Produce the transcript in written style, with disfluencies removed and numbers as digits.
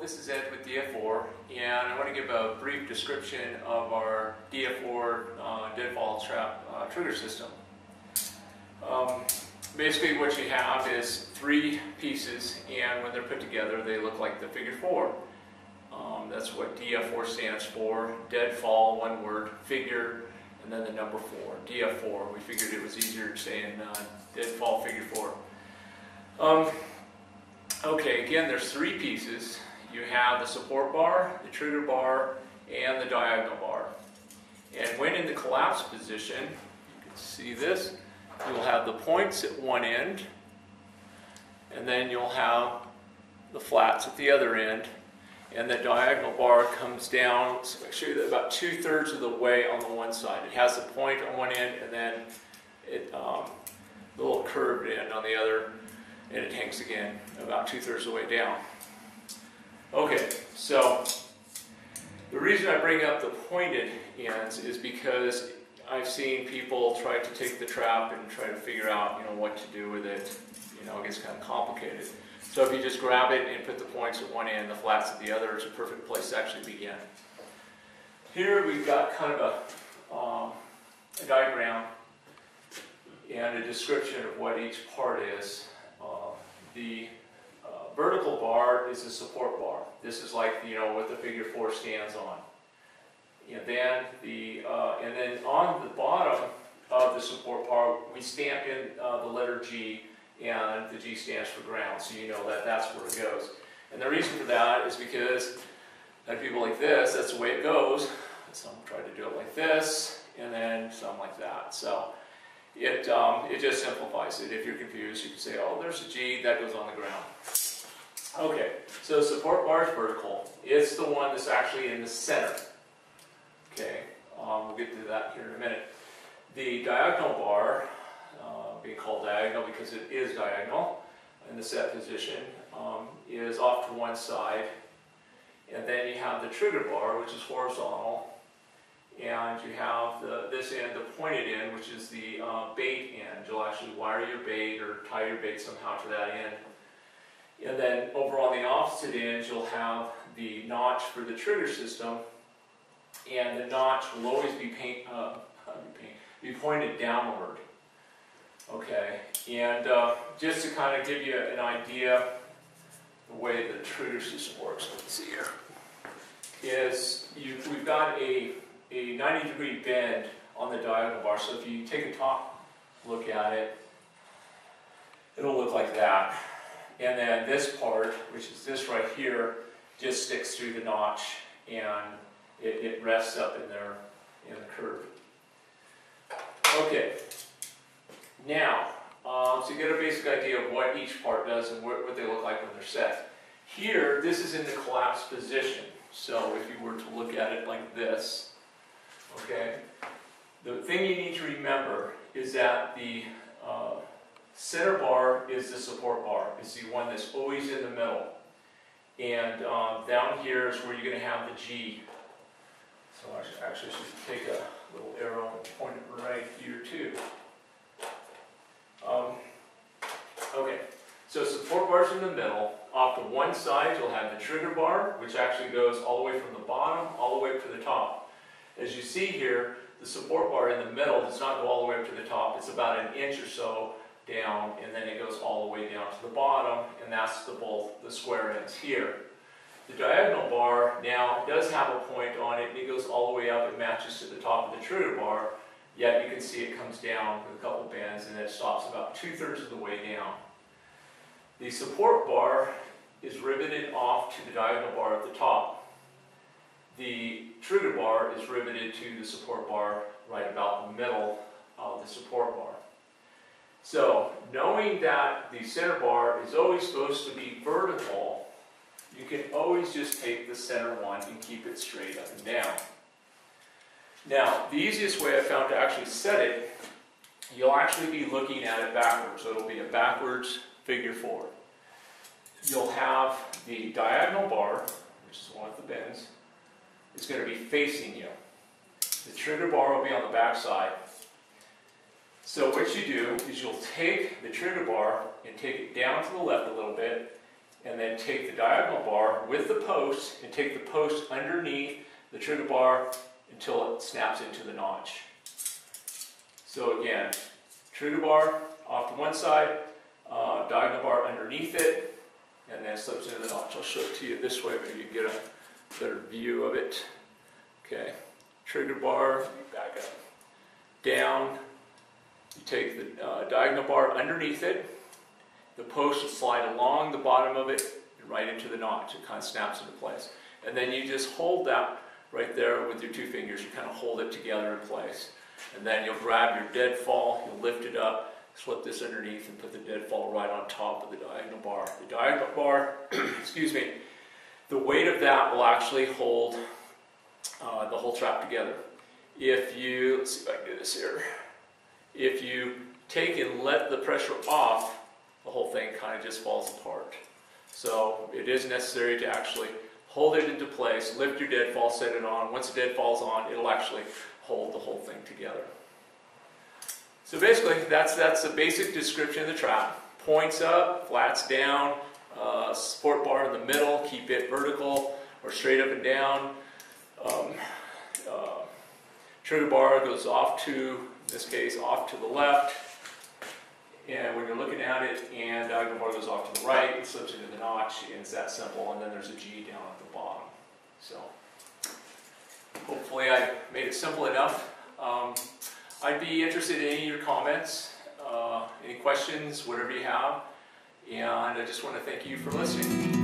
this is Ed with DF4, and I want to give a brief description of our DF4 deadfall trap trigger system. Basically what you have is three pieces, and when they're put together they look like the figure 4. That's what DF4 stands for, deadfall, one word, figure, and then the number 4, DF4. We figured it was easier saying deadfall figure 4. Okay, again, there's three pieces. You have the support bar, the trigger bar, and the diagonal bar. And when in the collapse position, you can see this, you'll have the points at one end, and then you'll have the flats at the other end, and the diagonal bar comes down, so I'll show you that about 2/3 of the way on the one side. It has the point on one end, and then it, the little curved end on the other, and it hangs again about 2/3 of the way down. Okay, so the reason I bring up the pointed ends is because I've seen people try to take the trap and try to figure out, what to do with it. It gets kind of complicated. So if you just grab it and put the points at one end, the flats at the other, it's a perfect place to actually begin. Here we've got kind of a diagram and a description of what each part is. The vertical bar is a support bar. This is like what the figure 4 stands on. And then on the bottom of the support bar, we stamp in the letter G, and the G stands for ground, so you know that that's where it goes. And the reason for that is because people like this, that's the way it goes. Some try to do it like this, and then some like that. So it just simplifies it. If you're confused, you can say, oh, there's a G, that goes on the ground. Okay, so support bar is vertical. It's the one that's actually in the center. Okay, we'll get to that here in a minute. The diagonal bar, being called diagonal because it is diagonal in the set position, is off to one side. And then you have the trigger bar, which is horizontal. And you have this end, the pointed end, which is the bait end. You'll actually wire your bait or tie your bait somehow to that end. And then over on the opposite end, you'll have the notch for the trigger system. And the notch will always be pointed downward. Okay, and just to kind of give you an idea the way the trigger system works, let's see here, is we've got a 90-degree bend on the diagonal bar. So if you take a top look at it, it'll look like that. And then this part, which is this right here, just sticks through the notch, and it rests up in there in the curve. Okay, now, so you get a basic idea of what each part does and what they look like when they're set. Here, this is in the collapsed position. So if you were to look at it like this, okay, the thing you need to remember is that the center bar is the support bar. It's the one that's always in the middle. And down here is where you're going to have the G. So I actually should take a little arrow and point it right here too. Okay, so support bar's in the middle. Off to one side you'll have the trigger bar, which actually goes all the way from the bottom all the way up to the top. As you see here, the support bar in the middle does not go all the way up to the top. It's about an inch or so down, and then it goes all the way down to the bottom, and that's both the square ends here. The diagonal bar now does have a point on it, and it goes all the way up and matches to the top of the trigger bar, yet you can see it comes down with a couple bends, and it stops about 2/3 of the way down. The support bar is riveted off to the diagonal bar at the top. The trigger bar is riveted to the support bar right about the middle of the support bar. So, knowing that the center bar is always supposed to be vertical, you can always just take the center one and keep it straight up and down. Now, the easiest way I found to actually set it, you'll actually be looking at it backwards. So it'll be a backwards figure 4. You'll have the diagonal bar, which is one of the bends, is going to be facing you. The trigger bar will be on the back side. So what you do is you'll take the trigger bar and take it down to the left a little bit, and then take the diagonal bar with the post and take the post underneath the trigger bar until it snaps into the notch. So again, trigger bar off to one side, diagonal bar underneath it, and then slips into the notch. I'll show it to you this way, maybe you can get a better view of it. Okay, trigger bar, back up, down, you take the diagonal bar underneath it, the post will slide along the bottom of it and right into the notch. It kind of snaps into place. And then you just hold that right there with your two fingers. You kind of hold it together in place. And then you'll grab your deadfall, you'll lift it up, slip this underneath and put the deadfall right on top of the diagonal bar. The diagonal bar, excuse me, the weight of that will actually hold the whole trap together. If you, let's see if I can do this here. If you take and let the pressure off, the whole thing kind of just falls apart. So it is necessary to actually hold it into place, lift your deadfall, set it on. Once the deadfall's on, it'll actually hold the whole thing together. So basically, that's the basic description of the trap. Points up, flats down, support bar in the middle, keep it vertical or straight up and down. Trigger bar goes off to, in this case, off to the left. And when you're looking at it, and diagonal bar goes off to the right, it slips into the notch, and it's that simple. And then there's a G down at the bottom. So hopefully I made it simple enough. I'd be interested in any of your comments, any questions, whatever you have. And I just want to thank you for listening.